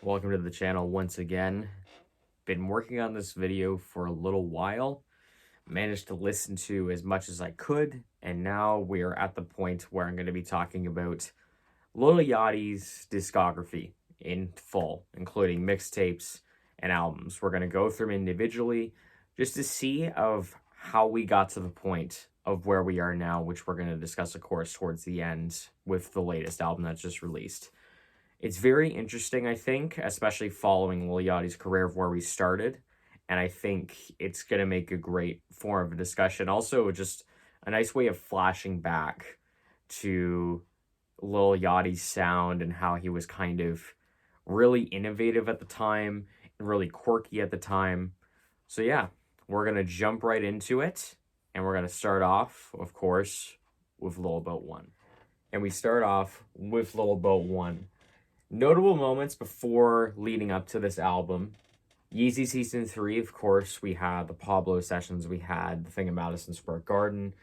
Welcome to the channel once again. Been working on this video for a little while. Managed to listen to as much as I could, and now we're at the point where I'm going to be talking about Lil Yachty's discography in full, including mixtapes and albums. We're going to go through them individually just to see of how we got to the point of where we are now, which we're going to discuss, of course, towards the end with the latest album that's just released. It's very interesting, I think, especially following Lil Yachty's career of where we started. And I think it's going to make a great form of discussion. Also, just a nice way of flashing back to Lil Yachty's sound and how he was kind of really innovative at the time and really quirky at the time. So yeah, we're going to jump right into it. And we're going to start off, of course, with Lil Boat 1. And we start off with Lil Boat 1. Notable moments before leading up to this album. Yeezy Season 3, of course, we had the Pablo sessions, we had the thing at Madison Square Garden.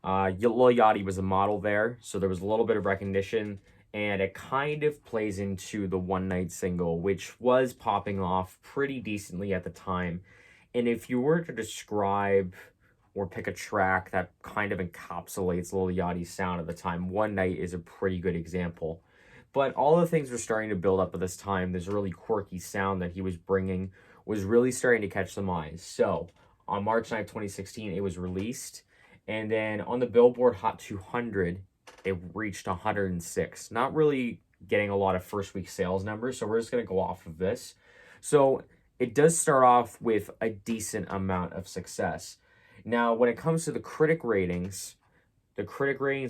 Lil Yachty was a model there, so there was a little bit of recognition, and it kind of plays into the One Night single, which was popping off pretty decently at the time. And if you were to describe or pick a track that kind of encapsulates Lil Yachty's sound at the time, One Night is a pretty good example. But all the things were starting to build up at this time. This really quirky sound that he was bringing was really starting to catch some eyes. So on March 9th, 2016, it was released. And then on the Billboard Hot 200, it reached 106. Not really getting a lot of first week sales numbers, so we're just going to go off of this. So it does start off with a decent amount of success. Now, when it comes to the critic ratings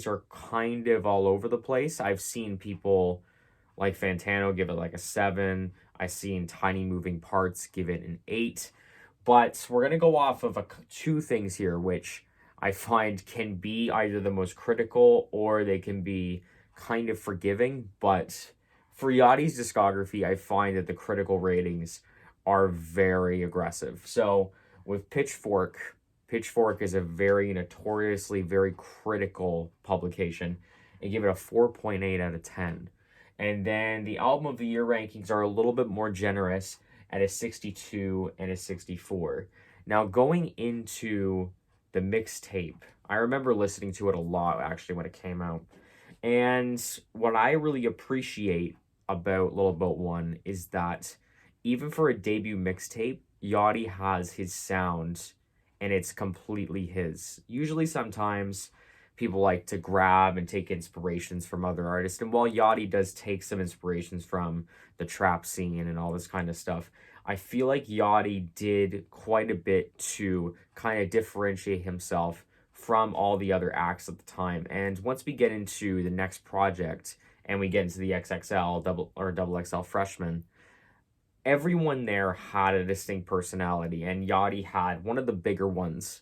are kind of all over the place. I've seen people like Fantano give it like a 7. I've seen Tiny Moving Parts give it an 8. But we're going to go off of two things here, which I find can be either the most critical or they can be kind of forgiving. But for Yachty's discography, I find that the critical ratings are very aggressive. So with Pitchfork is a very notoriously very critical publication and give it a 4.8 out of 10. And then the Album of the Year rankings are a little bit more generous at a 62 and a 64. Now, going into the mixtape, I remember listening to it a lot, actually, when it came out. And what I really appreciate about Lil Boat 1 is that even for a debut mixtape, Yachty has his sound and it's completely his. Usually sometimes people like to grab and take inspirations from other artists. And while Yachty does take some inspirations from the trap scene and all this kind of stuff, I feel like Yachty did quite a bit to kind of differentiate himself from all the other acts at the time. And once we get into the next project and we get into the XXL double XL freshman, everyone there had a distinct personality, and Yachty had one of the bigger ones.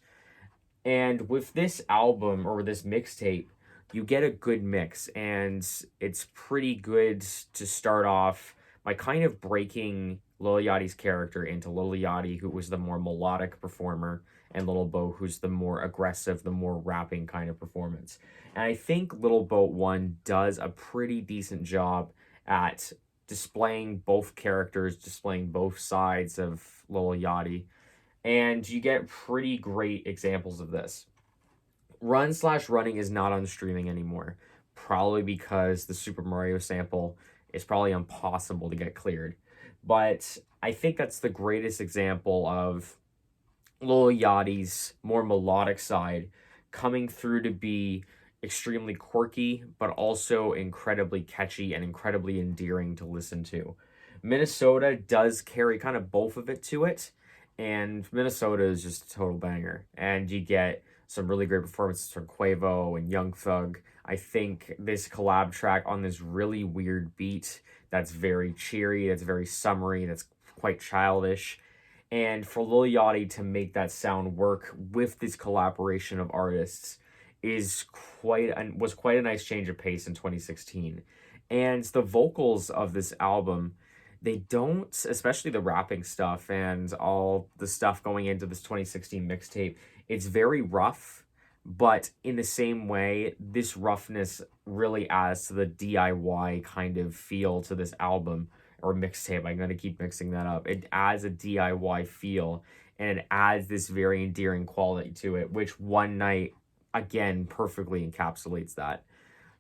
And with this album, or this mixtape, you get a good mix, and it's pretty good to start off by kind of breaking Lil Yachty's character into Lil Yachty, who was the more melodic performer, and Lil Boat, who's the more aggressive, the more rapping kind of performance. And I think Lil Boat 1 does a pretty decent job at displaying both characters, displaying both sides of Lil Yachty, and you get pretty great examples of this. Run/Running is not on streaming anymore, probably because the Super Mario sample is probably impossible to get cleared. But I think that's the greatest example of Lil Yachty's more melodic side coming through to be extremely quirky, but also incredibly catchy and incredibly endearing to listen to. Minnesota does carry kind of both of it to it, and Minnesota is just a total banger. And you get some really great performances from Quavo and Young Thug. I think this collab track on this really weird beat that's very cheery, that's very summery, that's quite childish. And for Lil Yachty to make that sound work with this collaboration of artists was quite a nice change of pace in 2016. And the vocals of this album, they don't, especially the rapping stuff and all the stuff going into this 2016 mixtape, it's very rough, but in the same way, this roughness really adds to the DIY kind of feel to this album or mixtape. I'm going to keep mixing that up. It adds a DIY feel, and it adds this very endearing quality to it, which One Night, again, perfectly encapsulates that.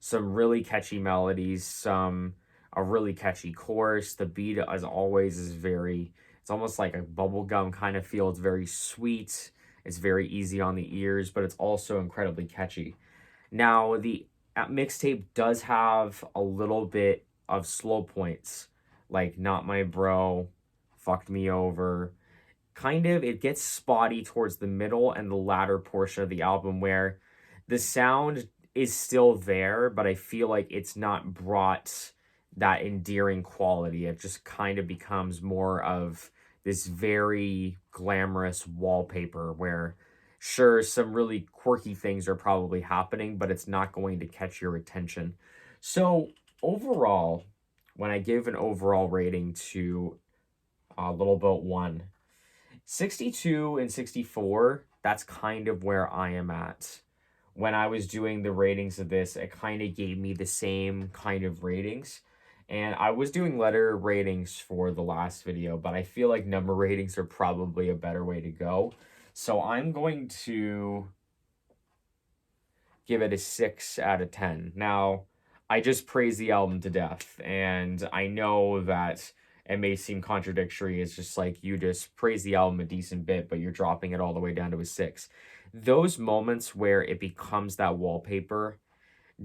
Some really catchy melodies, a really catchy chorus. The beat, as always, is very, it's almost like a bubblegum kind of feel. It's very sweet. It's very easy on the ears, but it's also incredibly catchy. Now, the mixtape does have a little bit of slow points, like Not My Bro, Fucked Me Over. Kind of, it gets spotty towards the middle and the latter portion of the album where the sound is still there, but I feel like it's not brought that endearing quality. It just kind of becomes more of this very glamorous wallpaper where, sure, some really quirky things are probably happening, but it's not going to catch your attention. So overall, when I give an overall rating to Little Boat 1, 62 and 64, that's kind of where I am at. When I was doing the ratings of this, it kind of gave me the same kind of ratings. And I was doing letter ratings for the last video, but I feel like number ratings are probably a better way to go. So I'm going to give it a 6 out of 10. Now, I just praised the album to death, and I know that it may seem contradictory. It's just like you just praise the album a decent bit, but you're dropping it all the way down to a 6. Those moments where it becomes that wallpaper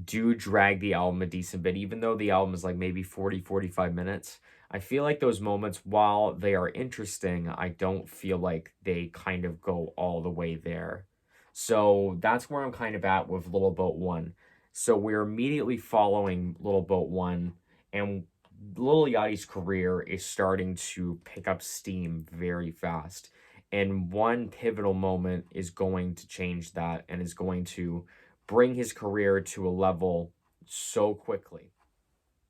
do drag the album a decent bit, even though the album is like maybe 40-45 minutes. I feel like those moments, while they are interesting, I don't feel like they kind of go all the way there. So that's where I'm kind of at with Little Boat 1. So we're immediately following Little Boat 1, and Lil Yachty's career is starting to pick up steam very fast. And one pivotal moment is going to change that and is going to bring his career to a level so quickly.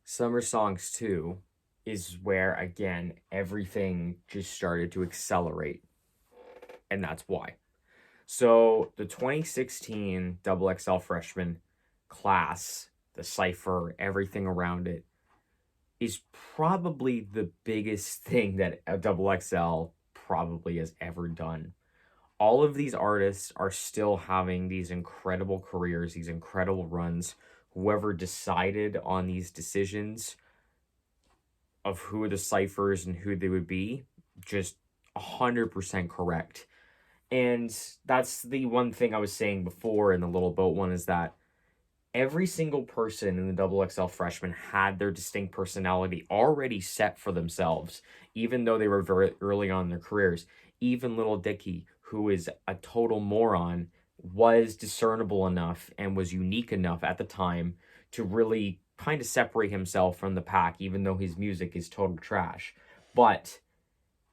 Summer Songs 2 is where, again, everything just started to accelerate. And that's why. So the 2016 XXL freshman class, the cypher, everything around it, is probably the biggest thing that a XXL probably has ever done. All of these artists are still having these incredible careers, these incredible runs. Whoever decided on these decisions of who are the ciphers and who they would be, just 100% correct. And that's the one thing I was saying before in the Little Boat one, is that every single person in the XXL freshman had their distinct personality already set for themselves, even though they were very early on in their careers. Even Little Dicky, who is a total moron, was discernible enough and was unique enough at the time to really kind of separate himself from the pack, even though his music is total trash. But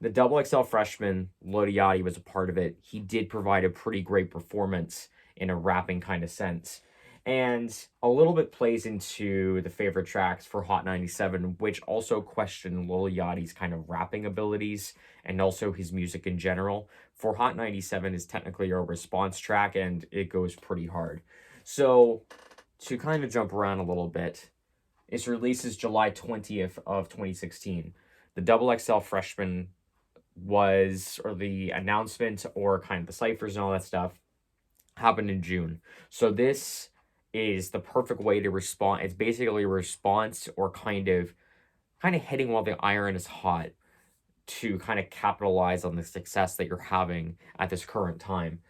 the XXL freshman, Lil Yachty, was a part of it. He did provide a pretty great performance in a rapping kind of sense. And a little bit plays into the favorite tracks for Hot 97, which also question Lil Yachty's kind of rapping abilities and also his music in general. For Hot 97 is technically a response track, and it goes pretty hard. So, to kind of jump around a little bit, its release is July 20th of 2016. The XXL freshman was, or the announcement, or kind of the ciphers and all that stuff, happened in June. So this is the perfect way to respond. It's basically a response, or kind of hitting while the iron is hot, to kind of capitalize on the success that you're having at this current time.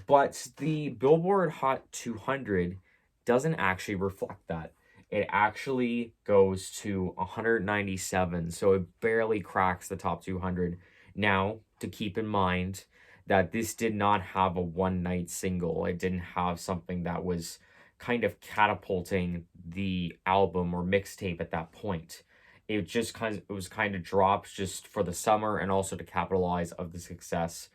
But the Billboard Hot 200 doesn't actually reflect that. It actually goes to 197, so it barely cracks the top 200. Now, to keep in mind that this did not have a one-night single. It didn't have something that was kind of catapulting the album or mixtape at that point. It just it was kind of dropped just for the summer, and also to capitalize of the success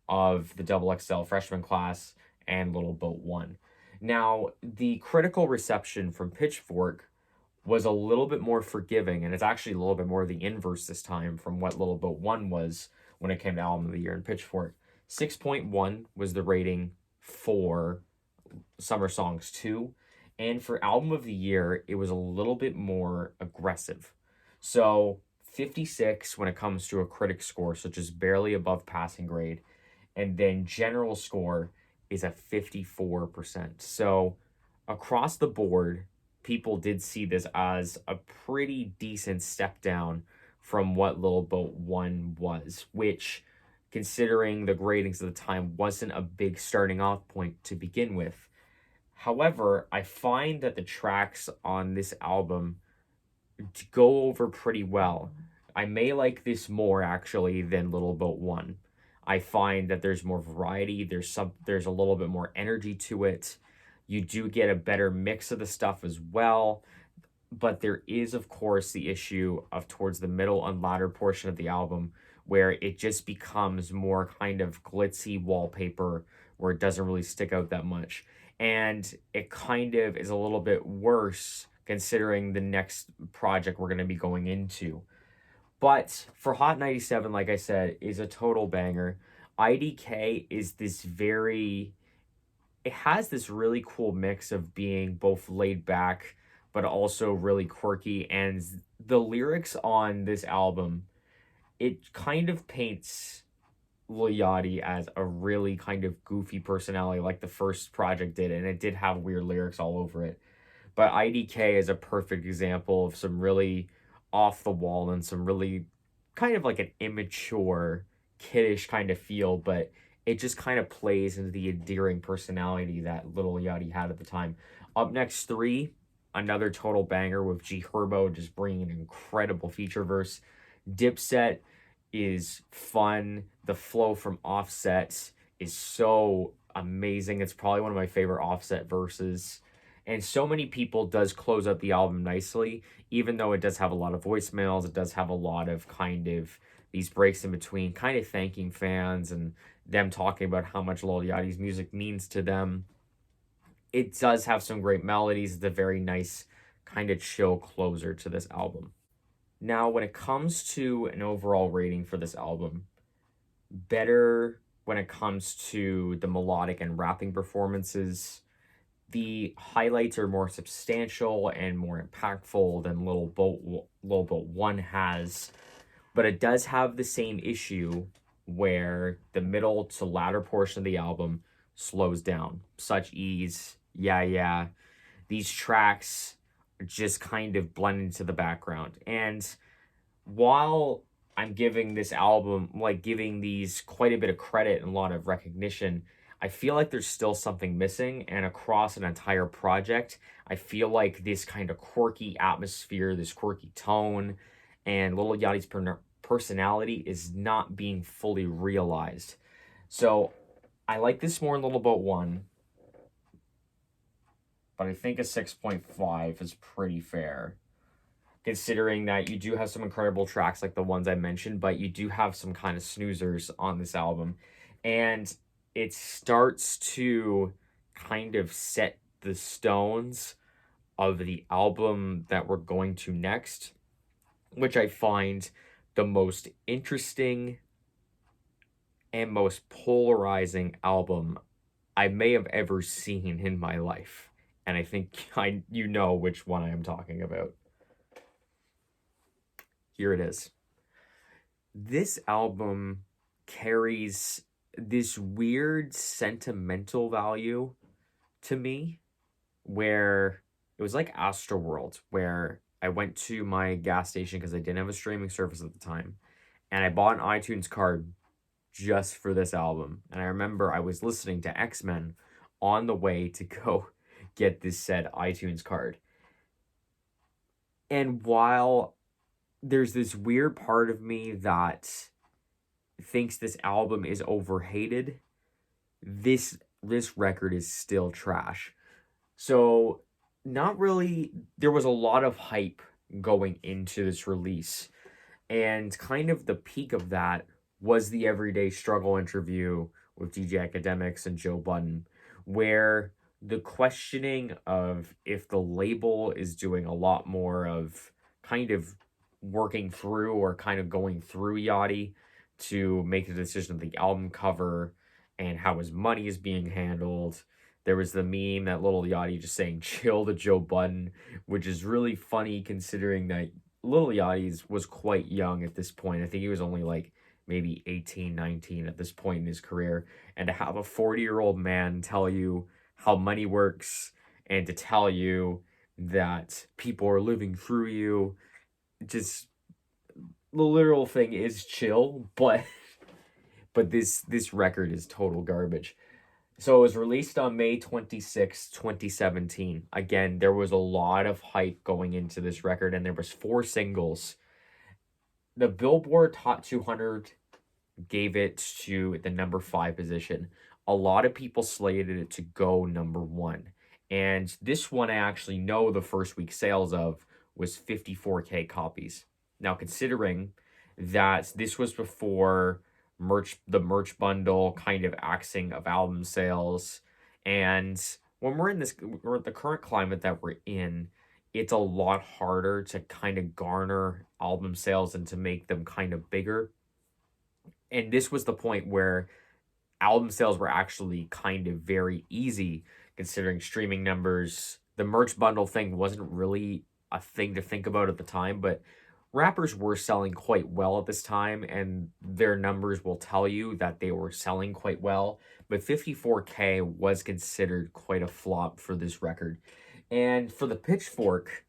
of the XXL freshman class and Little Boat 1. Now, the critical reception from Pitchfork was a little bit more forgiving, and it's actually a little bit more the inverse this time from what Little Boat 1 was when it came to Album of the Year in Pitchfork. 6.1 was the rating for Summer Songs 2, and for Album of the Year, it was a little bit more aggressive. So 56 when it comes to a critic score, so just barely above passing grade. And then general score is a 54%. So across the board, people did see this as a pretty decent step down from what Little Boat 1 was, which, considering the gradings at the time, wasn't a big starting off point to begin with. However, I find that the tracks on this album go over pretty well. I may like this more actually than Little Boat 1. I find that there's more variety, there's a little bit more energy to it. You do get a better mix of the stuff as well, but there is of course the issue of towards the middle and latter portion of the album where it just becomes more kind of glitzy wallpaper where it doesn't really stick out that much. And it kind of is a little bit worse considering the next project we're going to be going into. But for Hot 97, like I said, is a total banger. IDK is it has this really cool mix of being both laid back, but also really quirky. And the lyrics on this album, it kind of paints Lil Yachty as a really kind of goofy personality like the first project did. And it did have weird lyrics all over it. But IDK is a perfect example of some really off the wall and some really kind of like an immature, kiddish kind of feel, but it just kind of plays into the endearing personality that Lil Yachty had at the time. Up next, 3, another total banger with G Herbo just bringing an incredible feature verse. Dipset is fun. The flow from Offset is so amazing. It's probably one of my favorite Offset verses. And So Many People does close out the album nicely, even though it does have a lot of voicemails. It does have a lot of kind of these breaks in between, kind of thanking fans and them talking about how much Lil Yachty's music means to them. It does have some great melodies. It's a very nice kind of chill closer to this album. Now, when it comes to an overall rating for this album, better when it comes to the melodic and rapping performances. The highlights are more substantial and more impactful than Little Boat 1 has, but it does have the same issue where the middle to latter portion of the album slows down. Such Ease, Yeah Yeah. These tracks just kind of blend into the background. And while I'm giving this album, like giving these quite a bit of credit and a lot of recognition, I feel like there's still something missing, and across an entire project, I feel like this kind of quirky atmosphere, this quirky tone, and Lil Yachty's personality is not being fully realized. So I like this more in Little Boat 1, but I think a 6.5 is pretty fair, considering that you do have some incredible tracks like the ones I mentioned, but you do have some kind of snoozers on this album. And it starts to kind of set the stones of the album that we're going to next, which I find the most interesting and most polarizing album I may have ever seen in my life. And I think you know which one I am talking about. Here it is. This album carries this weird sentimental value to me, where it was like Astroworld, where I went to my gas station because I didn't have a streaming service at the time, and I bought an iTunes card just for this album. And I remember I was listening to X-Men on the way to go get this said iTunes card. And while there's this weird part of me that thinks this album is overhated, this record is still trash. So not really, there was a lot of hype going into this release, and kind of the peak of that was the Everyday Struggle interview with DJ Academics and Joe Budden, where the questioning of if the label is doing a lot more of kind of working through or kind of going through Yachty to make the decision of the album cover and how his money is being handled. There was the meme that Lil Yachty just saying chill to Joe Budden, which is really funny considering that Lil Yachty's was quite young at this point. I think he was only like maybe 18, 19 at this point in his career. And to have a 40-year-old man tell you how money works and to tell you that people are living through you, just the literal thing is chill, but this record is total garbage. So it was released on May 26, 2017. Again, there was a lot of hype going into this record, and there was 4 singles. The Billboard Top 200 gave it to the number 5 position. A lot of people slated it to go number 1. And this one I actually know the first week sales of was 54K copies. Now, considering that this was before the merch bundle kind of axing of album sales, and when we're at the current climate that we're in, it's a lot harder to kind of garner album sales and to make them kind of bigger. And this was the point where album sales were actually kind of very easy, considering streaming numbers. The merch bundle thing wasn't really a thing to think about at the time, but rappers were selling quite well at this time, and their numbers will tell you that they were selling quite well. But 54K was considered quite a flop for this record. And for the Pitchfork,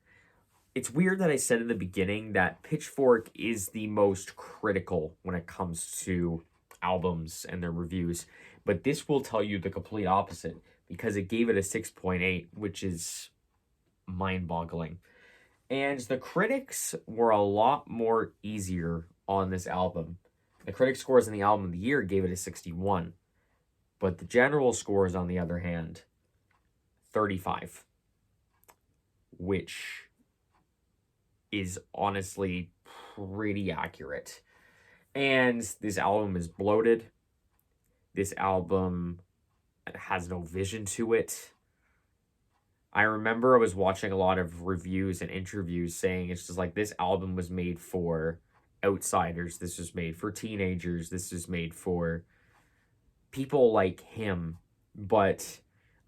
it's weird that I said in the beginning that Pitchfork is the most critical when it comes to albums and their reviews, but this will tell you the complete opposite because it gave it a 6.8, which is mind-boggling. And the critics were a lot more easier on this album. The critic scores in the album of the year gave it a 61, but the general scores, on the other hand, 35, which is honestly pretty accurate. And this album is bloated. This album has no vision to it. I remember I was watching a lot of reviews and interviews saying it's just like, this album was made for outsiders. This was made for teenagers. This was made for people like him. But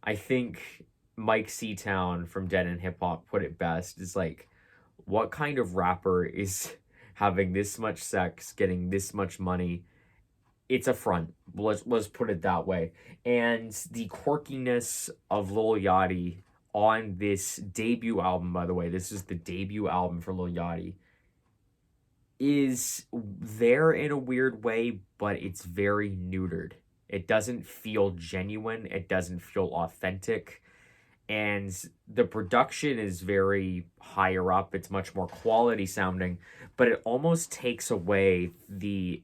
I think Mike Seatown from Dead End Hip Hop put it best. It's like, what kind of rapper is having this much sex, getting this much money? It's a front. Let's put it that way. And the quirkiness of Lil Yachty on this debut album, by the way, this is the debut album for Lil Yachty, is there in a weird way, but it's very neutered. It doesn't feel genuine. It doesn't feel authentic. And the production is very higher up. It's much more quality sounding, but it almost takes away the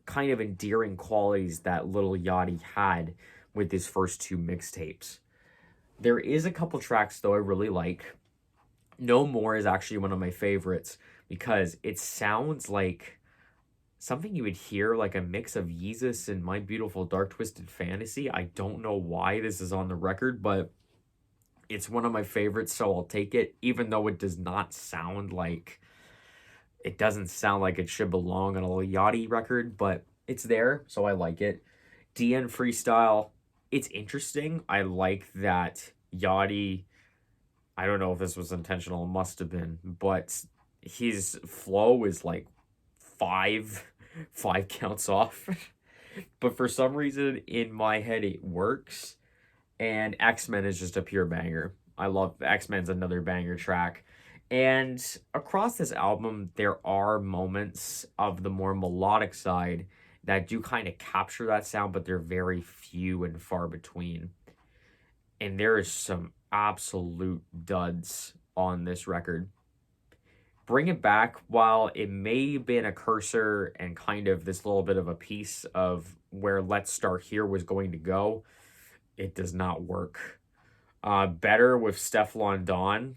kind of endearing qualities that Lil Yachty had with his first 2 mixtapes. There is a couple tracks, though, I really like. No More is actually one of my favorites because it sounds like something you would hear, like a mix of Yeezus and My Beautiful Dark Twisted Fantasy. I don't know why this is on the record, but it's one of my favorites, so I'll take it, even though it does not sound like, it doesn't sound like it should belong on a Lil Yachty record, but it's there, so I like it. DN Freestyle, it's interesting. I like that Yachty, I don't know if this was intentional, it must have been, but his flow is like five counts off. But for some reason, in my head, it works. And X-Men is just a pure banger. I love X-Men's another banger track. And across this album, there are moments of the more melodic side that do kind of capture that sound, but they're very few and far between. And there is some absolute duds on this record. Bring It Back, while it may have been a cursor and kind of this little bit of a piece of where Let's Start Here was going to go, it does not work. Better with Stefflon Don,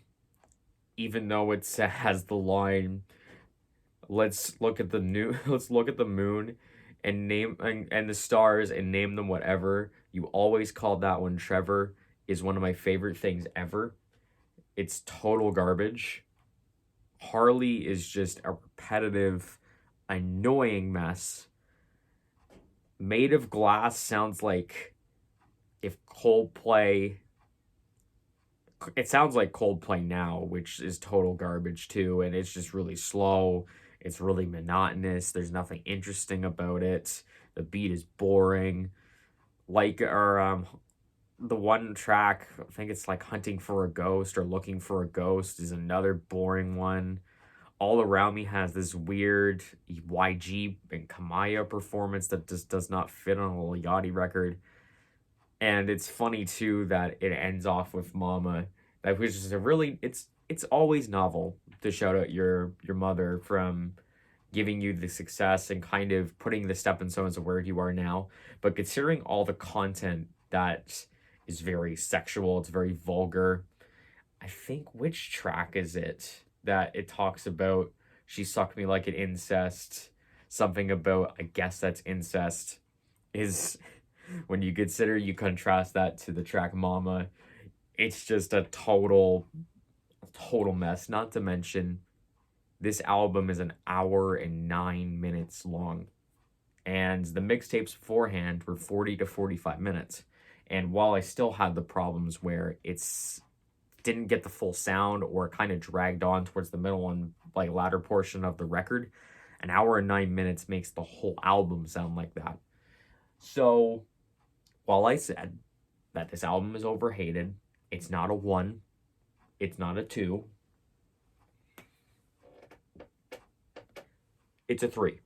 even though it has the line, let's look at the moon and name and the stars and name them whatever. You always called that one Trevor, is one of my favorite things ever. It's total garbage. Harley is just a repetitive, annoying mess. Made of Glass sounds like if Coldplay it sounds like Coldplay now, which is total garbage too, and it's just really slow. It's really monotonous. There's nothing interesting about it. The beat is boring. Like or the one track, I think it's like Hunting for a Ghost or Looking for a Ghost is another boring one. All Around Me has this weird YG and Kamaya performance that just does not fit on a Lil Yachty record. And it's funny too that it ends off with Mama, that which is a really it's always novel to shout out your mother from giving you the success and kind of putting the stepping stones of where you are now. But considering all the content that is very sexual, it's very vulgar. I think which track is it that it talks about she sucked me like an incest, something about I guess that's incest is when you contrast that to the track Mama, it's just a total mess. Not to mention, this album is an hour and 9 minutes long, and the mixtapes beforehand were 40 to 45 minutes. And while I still had the problems where it's didn't get the full sound or kind of dragged on towards the middle and like latter portion of the record, an hour and 9 minutes makes the whole album sound like that. So while I said that this album is overhated, it's not a 1, it's not a 2, it's a 3.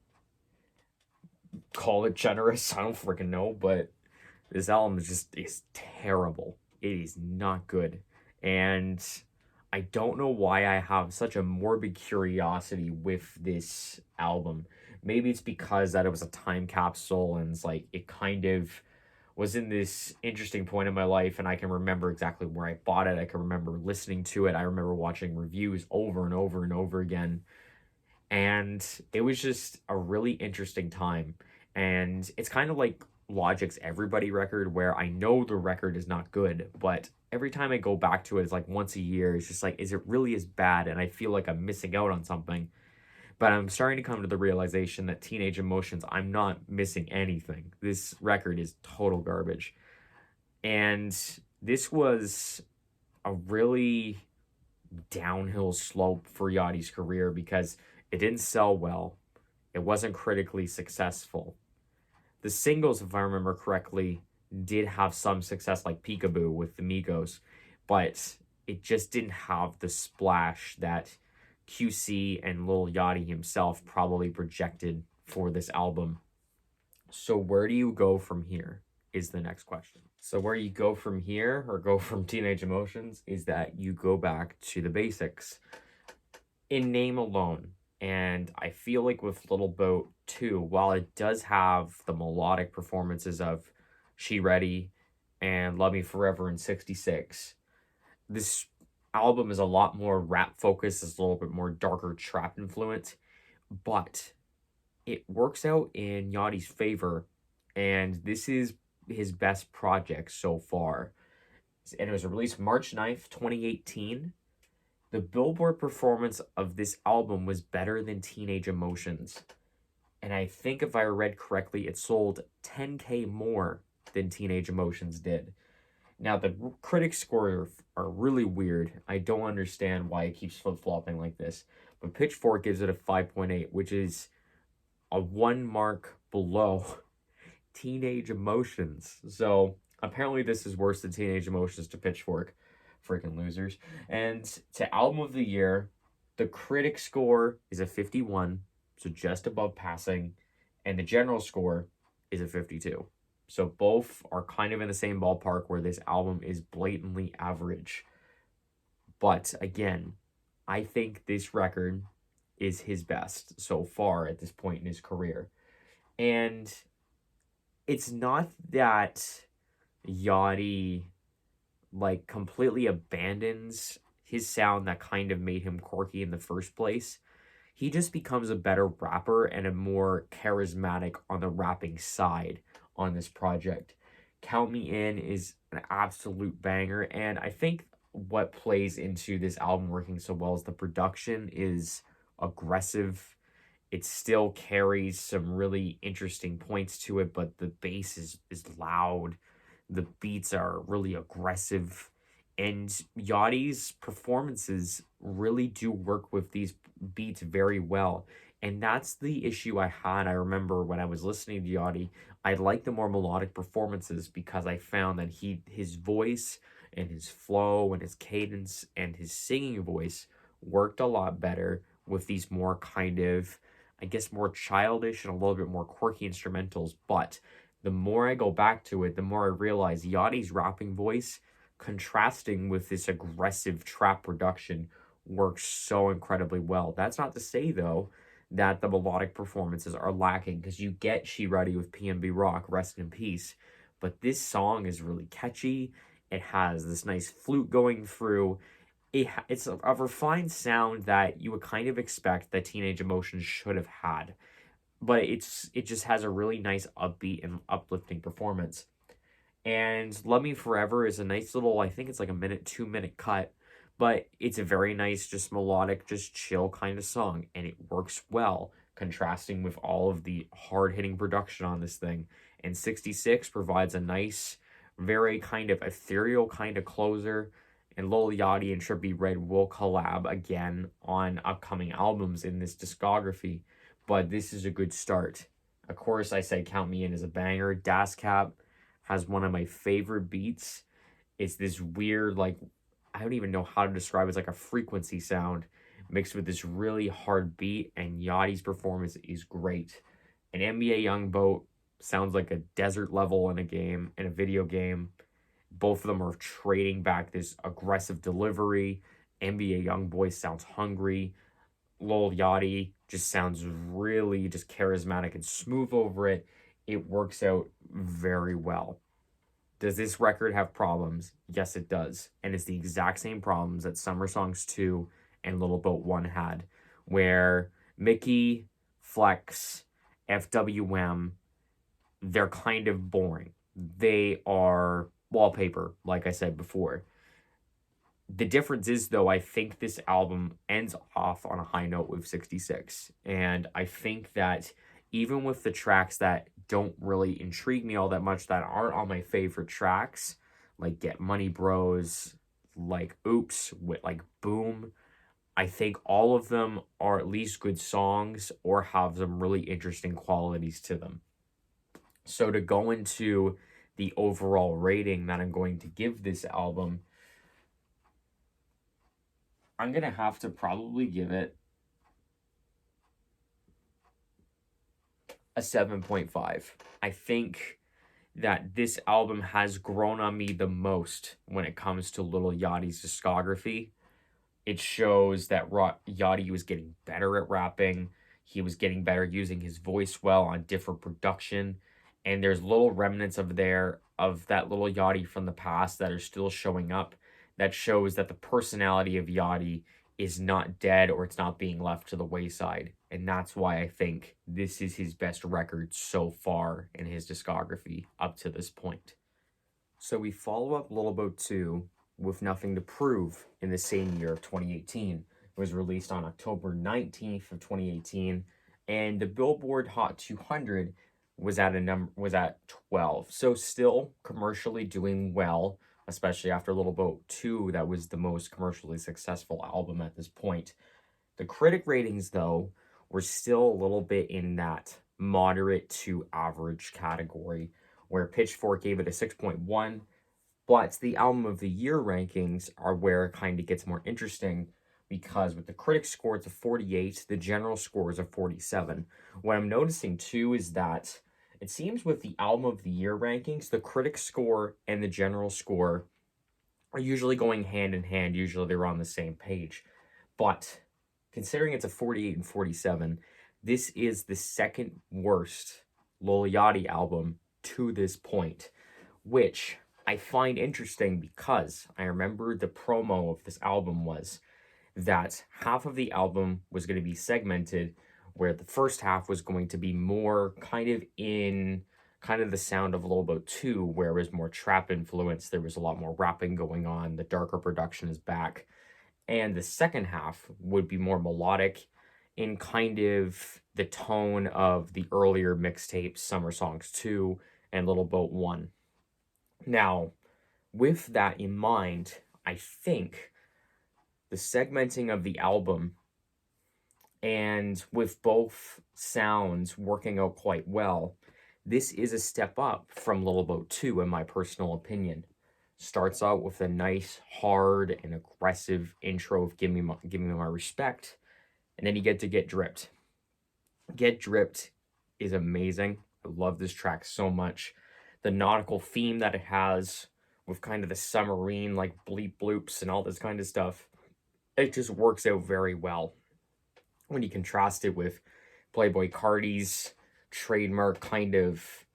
Call it generous, I don't freaking know, but this album is terrible. It is not good. And I don't know why I have such a morbid curiosity with this album. Maybe it's because that it was a time capsule and it's like it kind of was in this interesting point in my life, and I can remember exactly where I bought it. I can remember listening to it. I remember watching reviews over and over and over again. And it was just a really interesting time. And it's kind of like Logic's Everybody record, where I know the record is not good, but every time I go back to it, it's like once a year. It's just like, is it really as bad? And I feel like I'm missing out on something. But I'm starting to come to the realization that Teenage Emotions, I'm not missing anything. This record is total garbage. And this was a really downhill slope for Yachty's career because it didn't sell well. It wasn't critically successful. The singles, if I remember correctly, did have some success, like Peekaboo with the Migos, but it just didn't have the splash that QC and Lil Yachty himself probably projected for this album. So where do you go from here is the next question. So where you go from here, or go from Teenage Emotions, is that you go back to the basics. In name alone, and I feel like with Little Boat 2, while it does have the melodic performances of She Ready and Love Me Forever and 66, this album is a lot more rap focused, it's a little bit more darker trap influence, but it works out in Yachty's favor, and this is his best project so far. And it was released March 9th, 2018. The Billboard performance of this album was better than Teenage Emotions. And I think if I read correctly, it sold 10K more than Teenage Emotions did. Now, the critics' scores are really weird. I don't understand why it keeps flip-flopping like this. But Pitchfork gives it a 5.8, which is a 1 mark below Teenage Emotions. So, apparently this is worse than Teenage Emotions to Pitchfork. Freaking losers. And to Album of the Year, the critic score is a 51, so just above passing, and the general score is a 52. So both are kind of in the same ballpark where this album is blatantly average. But again, I think this record is his best so far at this point in his career. And it's not that Yachty like completely abandons his sound that kind of made him quirky in the first place. He just becomes a better rapper and a more charismatic on the rapping side on this project. Count Me In is an absolute banger, and I think what plays into this album working so well is the production is aggressive. It still carries some really interesting points to it, but the bass is loud. The beats are really aggressive. And Yachtys' performances really do work with these beats very well. And that's the issue I had. I remember when I was listening to Yachty, I liked the more melodic performances because I found that his voice and his flow and his cadence and his singing voice worked a lot better with these more kind of, I guess, more childish and a little bit more quirky instrumentals. But the more I go back to it, the more I realize Yachty's rapping voice contrasting with this aggressive trap production works so incredibly well. That's not to say, though, that the melodic performances are lacking, because you get She Ready with PNB Rock, rest in peace. But this song is really catchy. It has this nice flute going through. It's a refined sound that you would kind of expect that Teenage Emotions should have had. But it just has a really nice upbeat and uplifting performance. And Love Me Forever is a nice little, I think it's like a minute, 2 minute cut, but it's a very nice, just melodic, just chill kind of song, and it works well, contrasting with all of the hard-hitting production on this thing. And 66 provides a nice, very kind of ethereal kind of closer, and Lil Yachty and Trippie Redd will collab again on upcoming albums in this discography, but this is a good start. Of course, I say Count Me In as a banger. Das Cap has one of my favorite beats. It's this weird, like, I don't even know how to describe it. It's like a frequency sound mixed with this really hard beat, and Yachty's performance is great. An NBA Youngboat sounds like a desert level in a game, in a video game. Both of them are trading back this aggressive delivery. NBA Youngboy sounds hungry. Lil Yachty just sounds really just charismatic and smooth over it. It works out very well. Does this record have problems? Yes, it does. And it's the exact same problems that Summer Songs 2 and Little Boat 1 had, where Mickey, Flex, FWM, they're kind of boring. They are wallpaper, like I said before. The difference is, though, I think this album ends off on a high note with 66. And I think that even with the tracks that don't really intrigue me all that much, that aren't on my favorite tracks, like Get Money Bros, like Oops, with like Boom, I think all of them are at least good songs or have some really interesting qualities to them. So to go into the overall rating that I'm going to give this album, I'm going to have to probably give it a 7.5. I think that this album has grown on me the most when it comes to Lil Yachty's discography. It shows that Yachty was getting better at rapping. He was getting better using his voice well on different production. And there's little remnants of that Lil Yachty from the past that are still showing up, that shows that the personality of Yachty is not dead, or it's not being left to the wayside. And that's why I think this is his best record so far in his discography up to this point. So we follow up Lil Boat 2 with Nothing to Prove in the same year of 2018. It was released on October 19th of 2018, and the Billboard Hot 200 was at 12. So still commercially doing well, especially after Lil Boat 2, that was the most commercially successful album at this point. The critic ratings, though, were still a little bit in that moderate to average category, where Pitchfork gave it a 6.1, but the Album of the Year rankings are where it kind of gets more interesting, because with the critics score, it's a 48, the general score is a 47. What I'm noticing, too, is that it seems with the Album of the Year rankings, the critic score and the general score are usually going hand in hand. Usually they're on the same page. But considering it's a 48 and 47, this is the second worst Lil Yachty album to this point, which I find interesting because I remember the promo of this album was that half of the album was going to be segmented, where the first half was going to be more kind of in kind of the sound of Lil Boat 2, where it was more trap influence, there was a lot more rapping going on, the darker production is back. And the second half would be more melodic in kind of the tone of the earlier mixtapes, Summer Songs 2 and Little Boat 1. Now, with that in mind, I think the segmenting of the album, and with both sounds working out quite well, this is a step up from Lil Boat 2, in my personal opinion. Starts out with a nice, hard, and aggressive intro of Give Me My Respect, and then you get to Get Dripped. Get Dripped is amazing. I love this track so much. The nautical theme that it has, with kind of the submarine, like bleep bloops and all this kind of stuff, it just works out very well when you contrast it with Playboi Carti's trademark kind of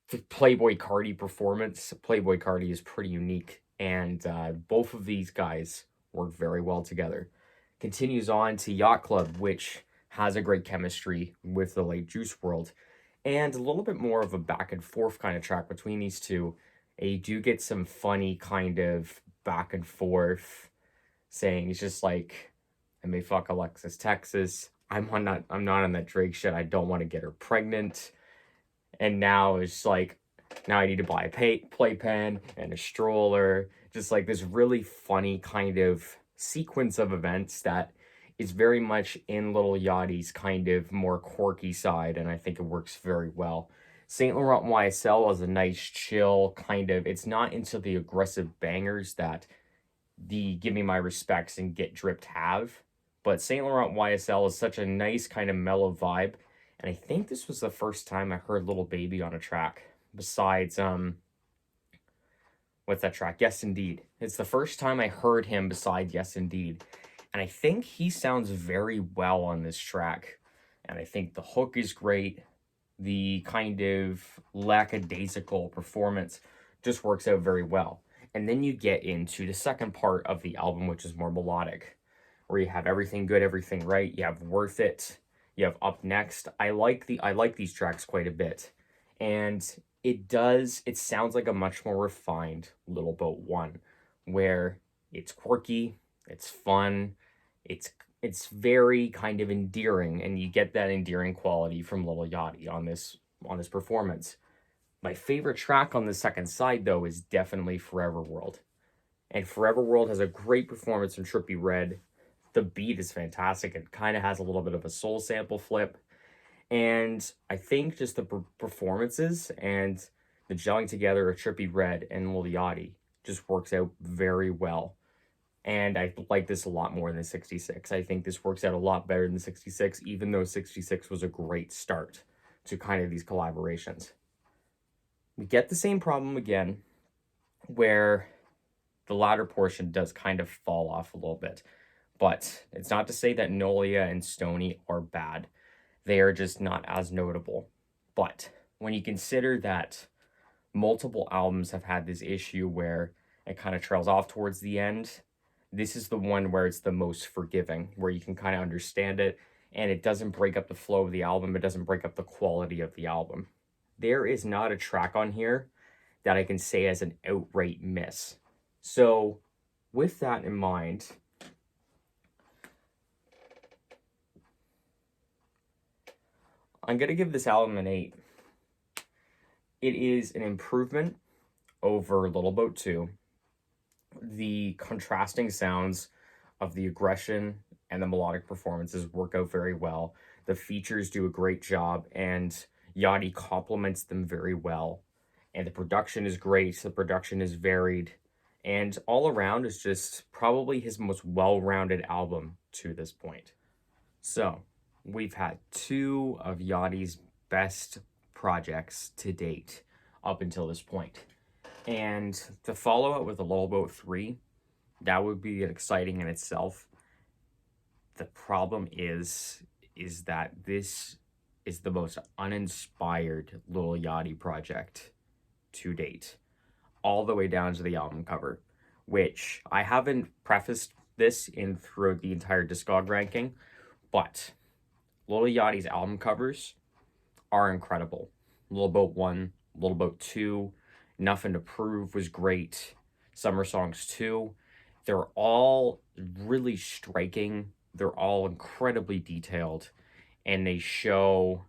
Playboi Carti performance. Playboi Carti is pretty unique, and both of these guys work very well together. Continues on to Yacht Club, which has a great chemistry with the late Juice WRLD, and a little bit more of a back and forth kind of track between these two. And you do get some funny kind of back and forth saying, it's just like, I may fuck Alexis Texas. I'm not on that Drake shit. I don't want to get her pregnant. And now it's like, now I need to buy a playpen and a stroller. Just like this really funny kind of sequence of events that is very much in Lil Yachty's kind of more quirky side, and I think it works very well. Saint Laurent YSL is a nice, chill kind of, it's not into the aggressive bangers that the Give Me My Respects and Get Dripped have, but Saint Laurent YSL is such a nice kind of mellow vibe, and I think this was the first time I heard Lil Baby on a track, besides, what's that track? Yes Indeed. It's the first time I heard him besides Yes Indeed, and I think he sounds very well on this track, and I think the hook is great. The kind of lackadaisical performance just works out very well. And then you get into the second part of the album, which is more melodic, where you have Everything Good, Everything Right, you have Worth It, you have Up Next. I like these tracks quite a bit. And it sounds like a much more refined Lil Boat 1, where it's quirky, it's fun, it's very kind of endearing, and you get that endearing quality from Lil Yachty on this performance. My favorite track on the second side, though, is definitely Forever World. And Forever World has a great performance from Trippie Redd. The beat is fantastic. It kind of has a little bit of a soul sample flip. And I think just the performances and the gelling together of Trippie Redd and Lil Yachty just works out very well. And I like this a lot more than 66. I think this works out a lot better than 66, even though 66 was a great start to kind of these collaborations. We get the same problem again, where the latter portion does kind of fall off a little bit. But it's not to say that Nolia and Stoney are bad. They are just not as notable. But when you consider that multiple albums have had this issue where it kind of trails off towards the end, this is the one where it's the most forgiving, where you can kind of understand it, and it doesn't break up the flow of the album, it doesn't break up the quality of the album. There is not a track on here that I can say as an outright miss. So, with that in mind, I'm going to give this album an 8. It is an improvement over Lil Boat 2. The contrasting sounds of the aggression and the melodic performances work out very well. The features do a great job, and Yachty complements them very well. And the production is great, the production is varied, and all around is just probably his most well-rounded album to this point. So, we've had 2 of Yachty's best projects to date up until this point. And to follow it with a Lil Boat 3, that would be exciting in itself. The problem is that this is the most uninspired Lil Yachty project to date, all the way down to the album cover, which I haven't prefaced this in through the entire Discog ranking, but Lil Yachty's album covers are incredible. Lil Boat 1, Lil Boat 2, Nothing to Prove was great. Summer Songs 2. They're all really striking. They're all incredibly detailed. And they show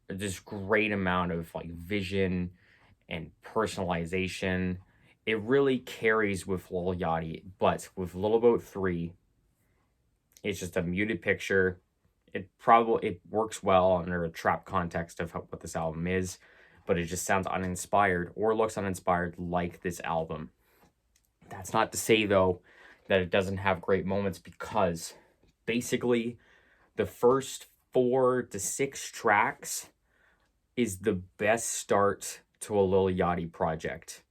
this great amount of like vision and personalization. it really carries with Lil Yachty, but with Lil Boat 3, it's just a muted picture. It works well under a trap context of what this album is, but it just sounds uninspired or looks uninspired like this album. That's not to say, though, that it doesn't have great moments, because basically the first 4 to 6 tracks is the best start to a Lil Yachty project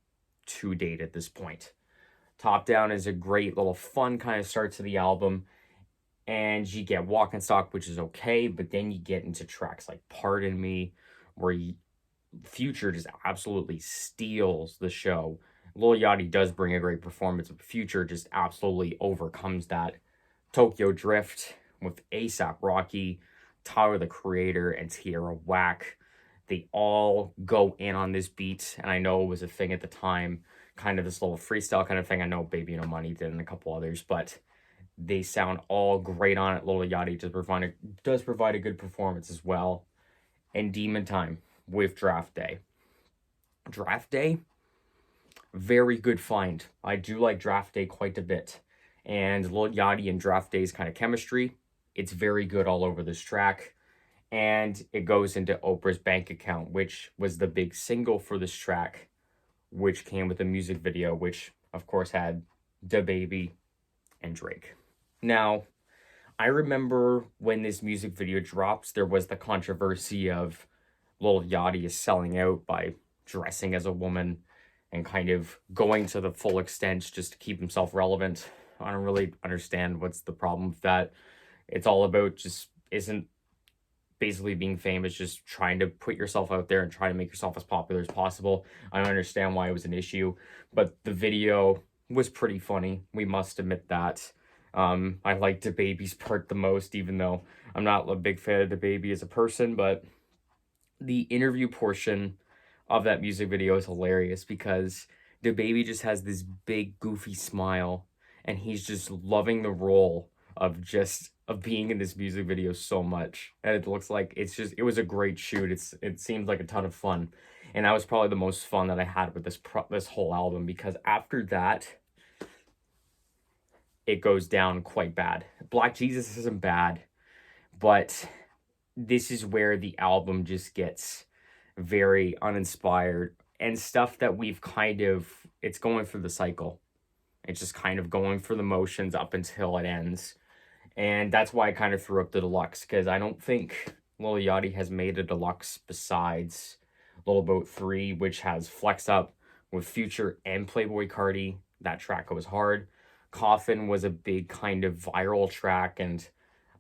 to date at this point. Top Down is a great little fun kind of start to the album, and you get Walk and Stock, which is okay, but then you get into tracks like Pardon Me, where Future just absolutely steals the show. Lil Yachty does bring a great performance, but Future just absolutely overcomes that. Tokyo Drift with A$AP Rocky, Tyler the Creator, and Tierra Whack. They all go in on this beat, and I know it was a thing at the time, kind of this little freestyle kind of thing. I know Baby No Money did and a couple others, but they sound all great on it. Lil Yachty does provide a good performance as well. And Demon Time with Draft Day. Draft Day, very good find. I do like Draft Day quite a bit. And Lil Yachty and Draft Day's kind of chemistry, it's very good all over this track. And it goes into Oprah's Bank Account, which was the big single for this track, which came with a music video, which of course had DaBaby and Drake. Now, I remember when this music video drops, there was the controversy of Lil Yachty is selling out by dressing as a woman and kind of going to the full extent just to keep himself relevant. I don't really understand what's the problem with that. It's all about just isn't basically being famous, just trying to put yourself out there and try to make yourself as popular as possible. I don't understand why it was an issue, but the video was pretty funny. We must admit that. I liked DaBaby's part the most, even though I'm not a big fan of DaBaby as a person, but the interview portion of that music video is hilarious because DaBaby just has this big goofy smile and he's just loving the role of being in this music video so much. And it looks like it was a great shoot. It seems like a ton of fun. And that was probably the most fun that I had with this whole album, because after that, it goes down quite bad. Black Jesus isn't bad, but this is where the album just gets very uninspired and stuff that it's going through the cycle. It's just kind of going through the motions up until it ends. And that's why I kind of threw up the deluxe, because I don't think Lil Yachty has made a deluxe besides Lil Boat 3, which has Flex Up with Future and Playboi Carti. That track goes hard. Coffin was a big kind of viral track, and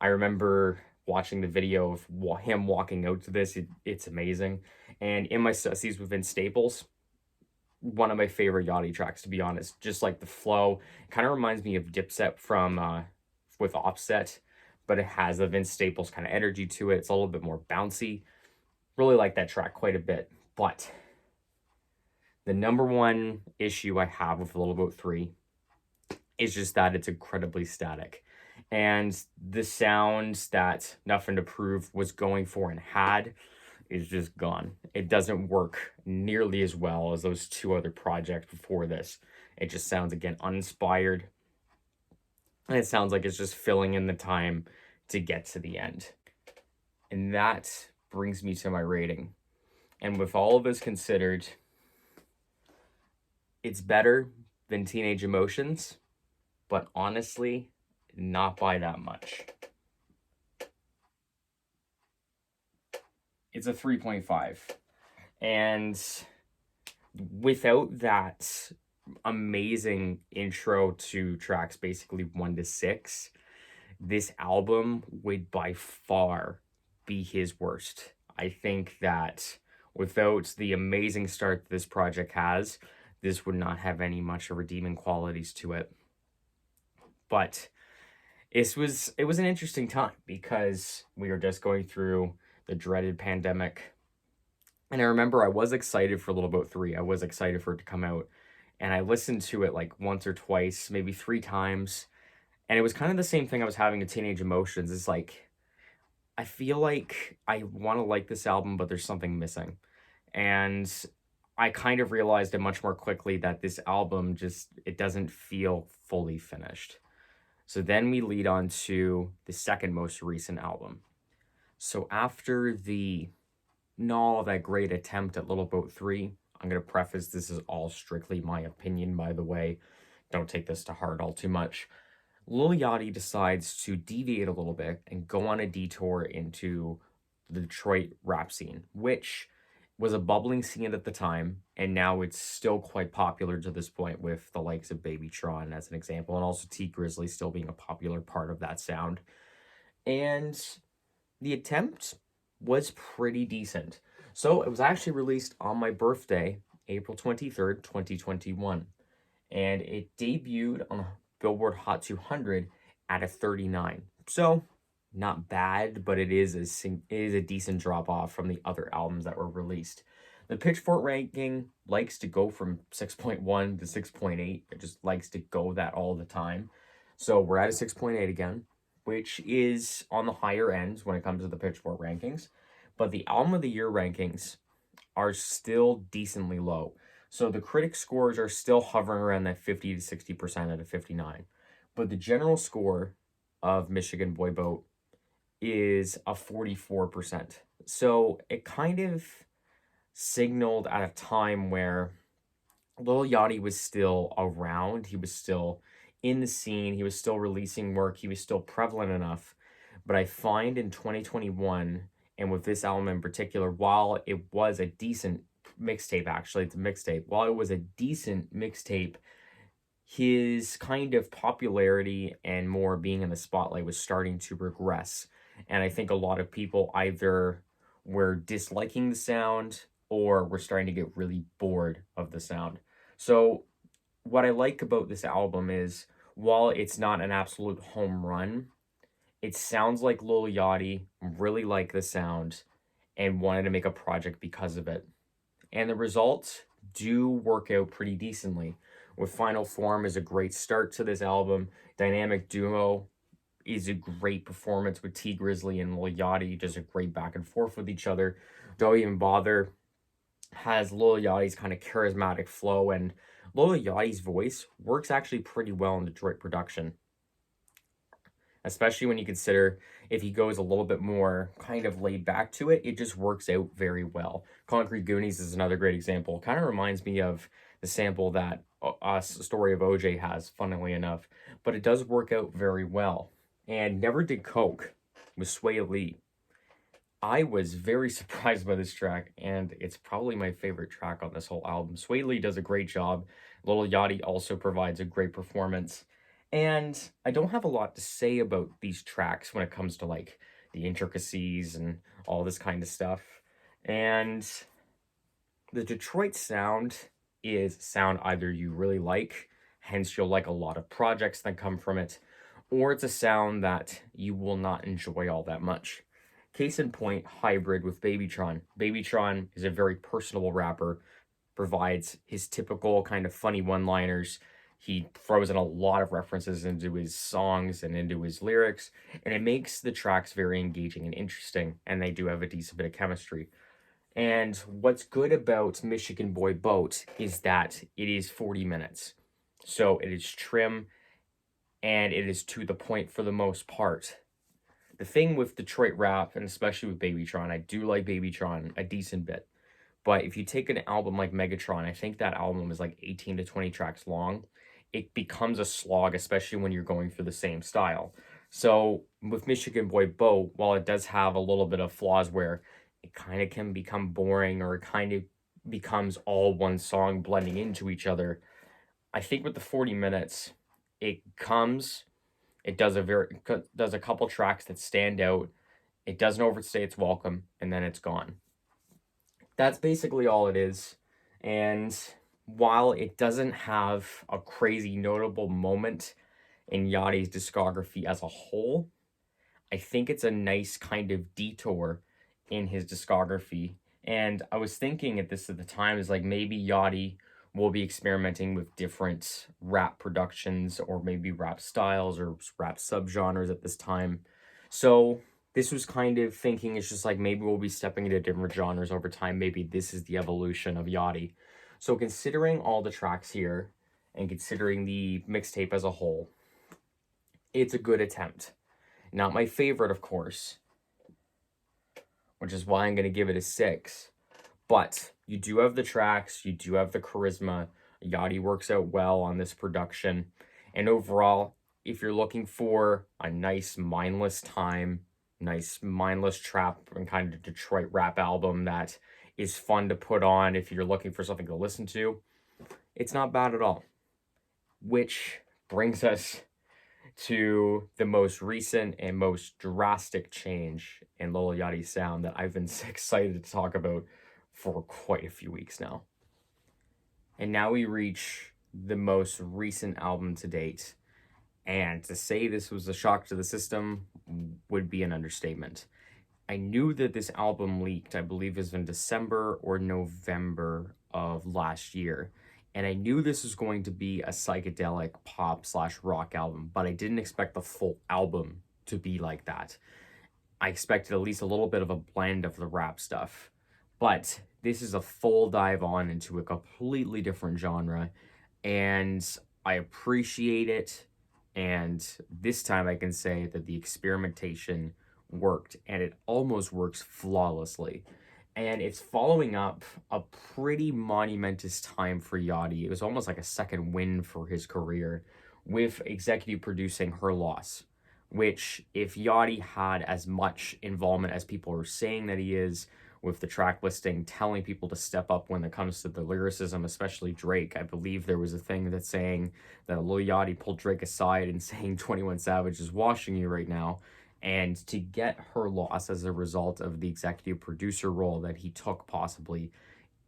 I remember watching the video of him walking out to this. It's amazing. And In My Sussies with Vince Staples, one of my favorite Yachty tracks, to be honest. Just like the flow, kind of reminds me of Dipset from with Offset, but it has the Vince Staples kind of energy to it. It's a little bit more bouncy. Really like that track quite a bit. But the number one issue I have with Lil Boat 3 is just that it's incredibly static. And the sound that Nothing to Prove was going for and had is just gone. It doesn't work nearly as well as those 2 other projects before this. It just sounds, again, uninspired. And it sounds like it's just filling in the time to get to the end. And that brings me to my rating. And with all of this considered, it's better than Teenage Emotions, but honestly, not by that much. It's a 3.5. And without that amazing intro to tracks basically 1 to 6, this album would by far be his worst. I think that without the amazing start this project has, this would not have any much redeeming qualities to it. But it was an interesting time because we were just going through the dreaded pandemic. And I remember I was excited for Lil Boat 3. I was excited for it to come out. And I listened to it like once or twice, maybe 3 times. And it was kind of the same thing I was having with Teenage Emotions. It's like, I feel like I want to like this album, but there's something missing. And I kind of realized it much more quickly that this album it doesn't feel fully finished. So then we lead on to the second most recent album. So after the not all that great attempt at Little Boat 3, I'm going to preface this is all strictly my opinion, by the way. Don't take this to heart all too much. Lil Yachty decides to deviate a little bit and go on a detour into the Detroit rap scene, which was a bubbling scene at the time, and now it's still quite popular to this point with the likes of Babytron as an example, and also T Grizzly still being a popular part of that sound. And the attempt was pretty decent. So it was actually released on my birthday, April 23rd, 2021, and it debuted on Billboard Hot 200 at a 39. So not bad, but it is a decent drop off from the other albums that were released. The Pitchfork ranking likes to go from 6.1 to 6.8. It just likes to go that all the time. So we're at a 6.8 again, which is on the higher end when it comes to the Pitchfork rankings. But the Album of the Year rankings are still decently low. So the critic scores are still hovering around that 50 to 60% at a 59. But the general score of Michigan Boy Boat is a 44%. So it kind of signaled at a time where Lil Yachty was still around. He was still in the scene. He was still releasing work. He was still prevalent enough. But I find in 2021, and with this album in particular, while it was a decent mixtape, actually, it's a mixtape, while it was a decent mixtape, his kind of popularity and more being in the spotlight was starting to regress. And I think a lot of people either were disliking the sound or were starting to get really bored of the sound. So what I like about this album is, while it's not an absolute home run, it sounds like Lil Yachty really liked the sound and wanted to make a project because of it. And the results do work out pretty decently. With Final Form is a great start to this album. Dynamic Duo is a great performance with T Grizzly and Lil Yachty, just a great back and forth with each other. Don't Even Bother has Lil Yachty's kind of charismatic flow, and Lil Yachty's voice works actually pretty well in Detroit production. Especially when you consider if he goes a little bit more kind of laid back to it, it just works out very well. Concrete Goonies is another great example. Kind of reminds me of the sample that Story of OJ has, funnily enough. But it does work out very well. And Never Did Coke with Sway Lee. I was very surprised by this track, and it's probably my favorite track on this whole album. Sway Lee does a great job. Lil Yachty also provides a great performance. And I don't have a lot to say about these tracks when it comes to like the intricacies and all this kind of stuff. And the Detroit sound is sound either you really like, hence you'll like a lot of projects that come from it, or it's a sound that you will not enjoy all that much. Case in point, Hybrid with Babytron. Babytron is a very personable rapper, provides his typical kind of funny one-liners. He throws in a lot of references into his songs and into his lyrics, and it makes the tracks very engaging and interesting, and they do have a decent bit of chemistry. And what's good about Michigan Boy Boat is that it is 40 minutes. So it is trim, and it is to the point for the most part. The thing with Detroit rap, and especially with Babytron, I do like Babytron a decent bit. But if you take an album like Megatron, I think that album is like 18 to 20 tracks long. It becomes a slog, especially when you're going through the same style. So with Michigan Boy Boat, while it does have a little bit of flaws where it kind of can become boring or it kind of becomes all one song blending into each other, I think with the 40 minutes, it does a couple tracks that stand out. It doesn't overstay its welcome, and then it's gone. That's basically all it is. And while it doesn't have a crazy notable moment in Yachty's discography as a whole, I think it's a nice kind of detour in his discography. And I was thinking at the time is like maybe Yachty will be experimenting with different rap productions or maybe rap styles or rap subgenres at this time. So this was kind of thinking it's just like maybe we'll be stepping into different genres over time. Maybe this is the evolution of Yachty. So considering all the tracks here and considering the mixtape as a whole, it's a good attempt. Not my favorite, of course, which is why I'm going to give it a 6. But you do have the tracks, you do have the charisma. Yachty works out well on this production. And overall, if you're looking for a nice mindless time, nice mindless trap and kind of Detroit rap album that is fun to put on if you're looking for something to listen to, it's not bad at all. Which brings us to the most recent and most drastic change in Lil Yachty's sound that I've been excited to talk about for quite a few weeks now. And now we reach the most recent album to date. And to say this was a shock to the system would be an understatement. I knew that this album leaked, I believe it was in December or November of last year. And I knew this was going to be a psychedelic pop/rock album, but I didn't expect the full album to be like that. I expected at least a little bit of a blend of the rap stuff. But this is a full dive on into a completely different genre, and I appreciate it. And this time I can say that the experimentation worked, and it almost works flawlessly. And it's following up a pretty monumentous time for Yachty. It was almost like a second win for his career with executive producing Her Loss, which if Yachty had as much involvement as people are saying that he is, with the track listing telling people to step up when it comes to the lyricism, especially Drake. I believe there was a thing that's saying that Lil Yachty pulled Drake aside and saying 21 Savage is washing you right now. And to get Her Loss as a result of the executive producer role that he took possibly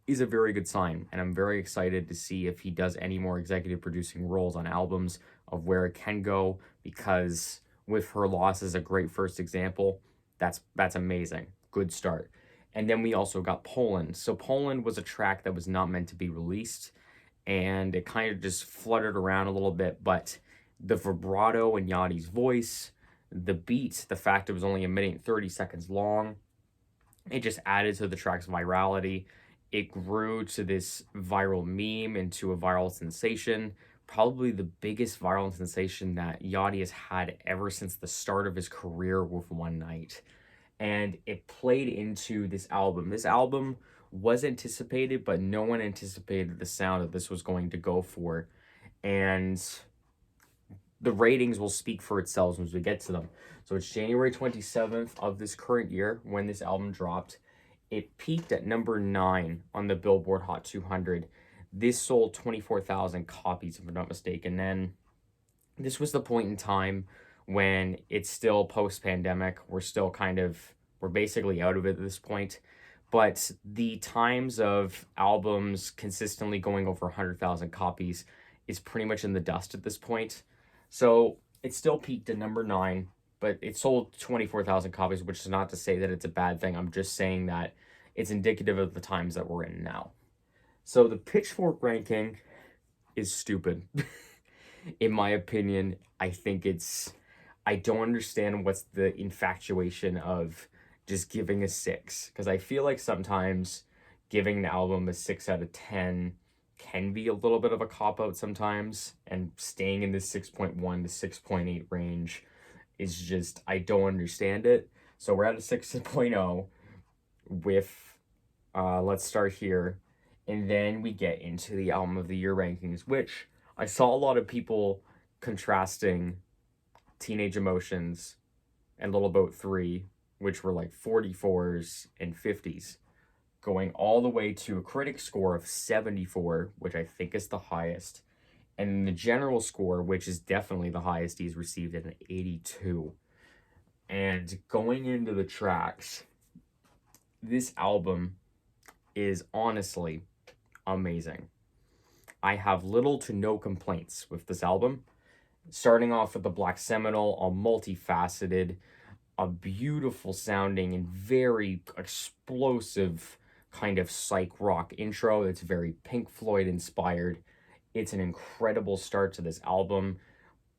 is a very good sign. And I'm very excited to see if he does any more executive producing roles on albums, of where it can go, because with Her Loss as a great first example, that's amazing. Good start. And then we also got Poland. So Poland was a track that was not meant to be released, and it kind of just fluttered around a little bit, but the vibrato in Yachty's voice, the beat, the fact it was only a minute and 30 seconds long, it just added to the track's virality. It grew to this viral meme, into a viral sensation, probably the biggest viral sensation that Yachty has had ever since the start of his career with One Night. And it played into this album. This album was anticipated, but no one anticipated the sound that this was going to go for. And the ratings will speak for itself as we get to them. So it's January 27th of this current year when this album dropped. It peaked at number 9 on the Billboard Hot 200. This sold 24,000 copies, if I'm not mistaken. And this was the point in time when it's still post-pandemic. We're basically out of it at this point. But the times of albums consistently going over 100,000 copies is pretty much in the dust at this point. So it still peaked at number 9, but it sold 24,000 copies, which is not to say that it's a bad thing. I'm just saying that it's indicative of the times that we're in now. So the Pitchfork ranking is stupid. In my opinion, I don't understand what's the infatuation of just giving a 6. Because I feel like sometimes giving an album a 6 out of 10 can be a little bit of a cop-out sometimes. And staying in the 6.1 to 6.8 range is just, I don't understand it. So we're at a 6.0 with, let's start here. And then we get into the Album of the Year rankings, which I saw a lot of people contrasting Teenage Emotions and Little Boat 3, which were like 44s and 50s, going all the way to a critic score of 74, which I think is the highest, and the general score, which is definitely the highest he's received, at an 82. And going into the tracks, this album is honestly amazing. I have little to no complaints with this album. Starting off with the Black Seminole, a multifaceted, a beautiful sounding and very explosive kind of psych rock intro. It's very Pink Floyd inspired. It's an incredible start to this album.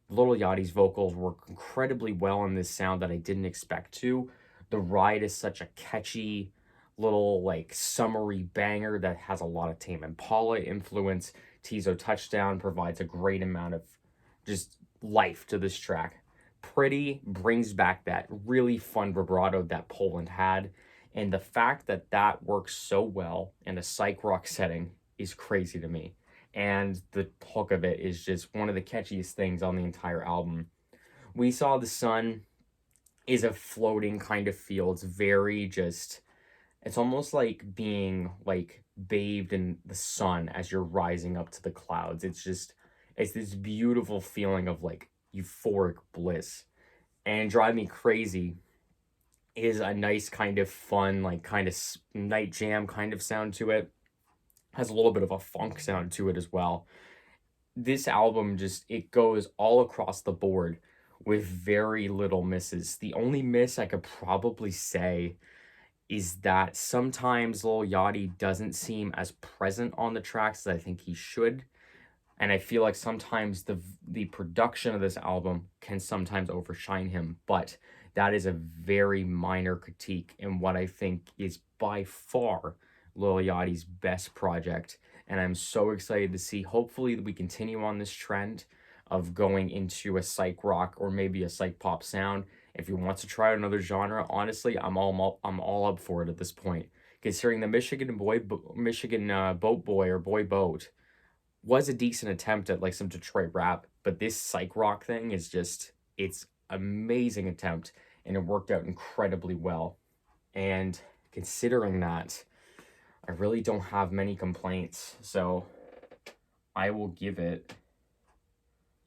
Lil Yachty's vocals work incredibly well in this sound that I didn't expect to. The Ride is such a catchy, little like summery banger that has a lot of Tame Impala influence. Tizo Touchdown provides a great amount of just life to this track. Pretty brings back that really fun vibrato that Poland had, and the fact that that works so well in a psych rock setting is crazy to me. And the hook of it is just one of the catchiest things on the entire album. We Saw the Sun is a floating kind of feel. It's very just, it's almost like being like bathed in the sun as you're rising up to the clouds. It's just, it's this beautiful feeling of like euphoric bliss. And Drive Me Crazy is a nice kind of fun, like kind of night jam kind of sound to it. Has a little bit of a funk sound to it as well. This album just, it goes all across the board with very little misses. The only miss I could probably say is that sometimes Lil Yachty doesn't seem as present on the tracks as I think he should. And I feel like sometimes the production of this album can sometimes overshine him, but that is a very minor critique in what I think is by far Lil Yachty's best project. And I'm so excited to see, hopefully we continue on this trend of going into a psych rock or maybe a psych pop sound. If he wants to try another genre, honestly, I'm all up for it at this point. Considering the Michigan Boat Boy or Boy Boat was a decent attempt at like some Detroit rap, but this psych rock thing is just, it's amazing attempt, and it worked out incredibly well. And considering that, I really don't have many complaints, so I will give it,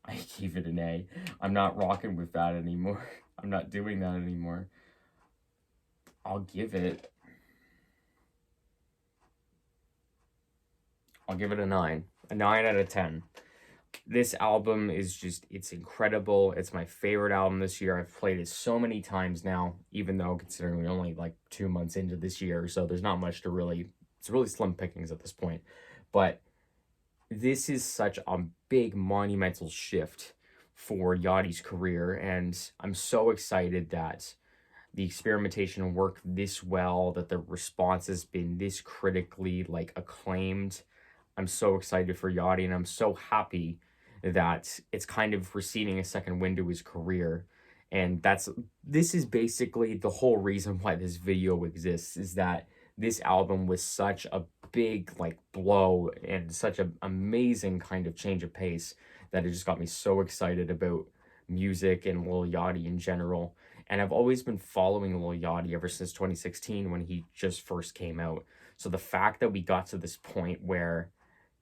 I gave it an A. I'm not rocking with that anymore. I'm not doing that anymore. I'll give it a 9. A 9 out of 10. This album is just, it's incredible. It's my favorite album this year. I've played it so many times now, even though considering we're only like 2 months into this year, so there's not much to really, it's really slim pickings at this point. But this is such a big monumental shift for Yachty's career, and I'm so excited that the experimentation worked this well, that the response has been this critically like acclaimed. I'm so excited for Yachty, and I'm so happy that it's kind of receiving a second wind to his career. And this is basically the whole reason why this video exists, is that this album was such a big like blow and such an amazing kind of change of pace that it just got me so excited about music and Lil Yachty in general. And I've always been following Lil Yachty ever since 2016 when he just first came out. So the fact that we got to this point where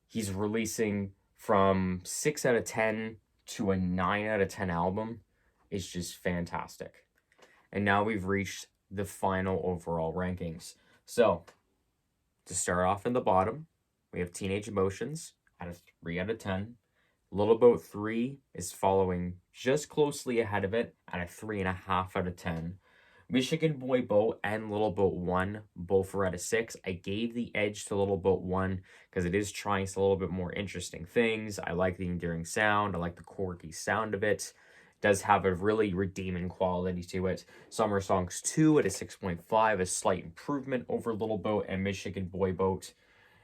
he's releasing from 6 out of 10 to a 9 out of 10 album is just fantastic. And now we've reached the final overall rankings. So, to start off in the bottom, we have Teenage Emotions at a 3 out of 10. Little Boat 3 is following just closely ahead of it at a 3.5 out of 10. Michigan Boy Boat and Little Boat 1 both are at a 6. I gave the edge to Little Boat 1 because it is trying some a little bit more interesting things. I like the endearing sound. I like the quirky sound of it. It does have a really redeeming quality to it. Summer Songs 2 at a 6.5, a slight improvement over Little Boat and Michigan Boy Boat.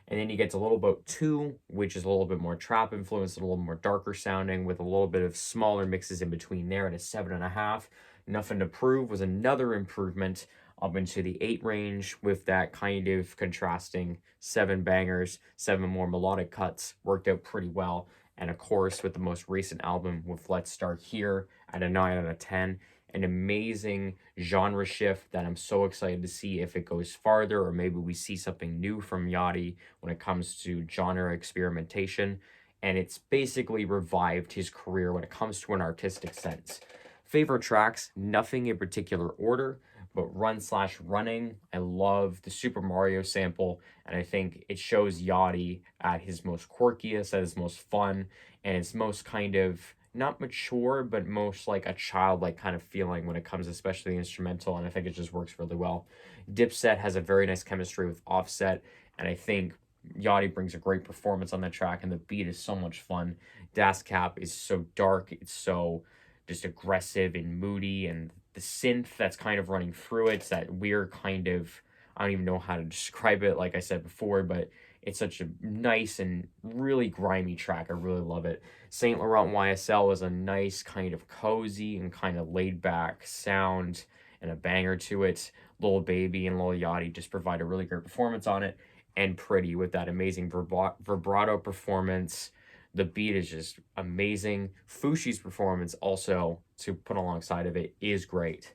And then you get to Little Boat 2, which is a little bit more trap influenced, a little more darker sounding, with a little bit of smaller mixes in between there at a 7.5. Nothing to Prove was another improvement up into the 8 range with that kind of contrasting 7 bangers, 7 more melodic cuts, worked out pretty well. And of course, with the most recent album with Let's Start Here at a 9 out of 10, an amazing genre shift that I'm so excited to see if it goes farther, or maybe we see something new from Yachty when it comes to genre experimentation. And it's basically revived his career when it comes to an artistic sense. Favorite tracks, nothing in particular order, but Run/Running. I love the Super Mario sample, and I think it shows Yachty at his most quirkiest, at his most fun, and its most kind of not mature, but most like a childlike kind of feeling when it comes especially instrumental, and I think it just works really well. Dipset has a very nice chemistry with Offset, and I think Yachty brings a great performance on that track, and the beat is so much fun. Das Cap is so dark, it's so just aggressive and moody, and the synth that's kind of running through it's that weird kind of, I don't even know how to describe it, like I said before, but it's such a nice and really grimy track. I really love it. Saint Laurent YSL is a nice kind of cozy and kind of laid back sound and a banger to it. Lil Baby and Lil Yachty just provide a really great performance on it, and Pretty with that amazing vibrato performance. The beat is just amazing. Fushi's performance also, to put alongside of it, is great.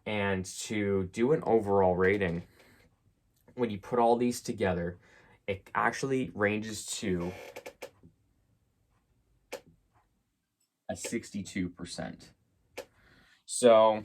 And to do an overall rating, when you put all these together, it actually ranges to a 62%. So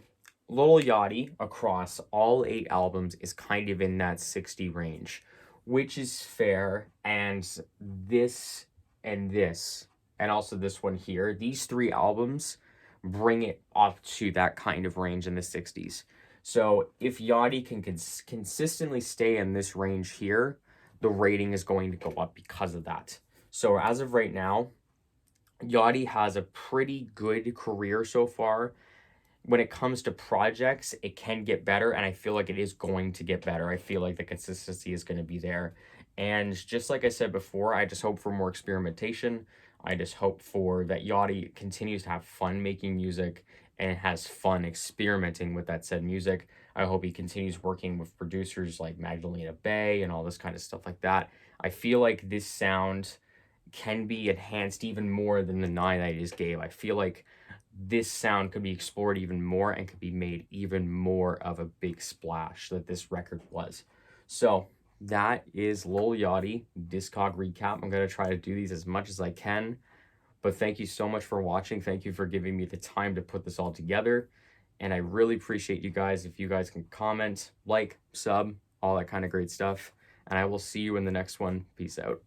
Lil Yachty across all 8 albums is kind of in that 60 range, which is fair. And this and this, and also this one here, these 3 albums bring it up to that kind of range in the 60s. So if Yachty can consistently stay in this range here, the rating is going to go up because of that. So as of right now, Yachty has a pretty good career so far. When it comes to projects, it can get better, and I feel like it is going to get better. I feel like the consistency is going to be there. And just like I said before, I just hope for more experimentation. I just hope for that Yachty continues to have fun making music and has fun experimenting with that said music. I hope he continues working with producers like Magdalena Bay and all this kind of stuff like that. I feel like this sound can be enhanced even more than the 9 I just gave. I feel like this sound could be explored even more and could be made even more of a big splash that this record was. So that is Lil Yachty Discog recap. I'm going to try to do these as much as I can. But thank you so much for watching. Thank you for giving me the time to put this all together. And I really appreciate you guys. If you guys can comment, like, sub, all that kind of great stuff. And I will see you in the next one. Peace out.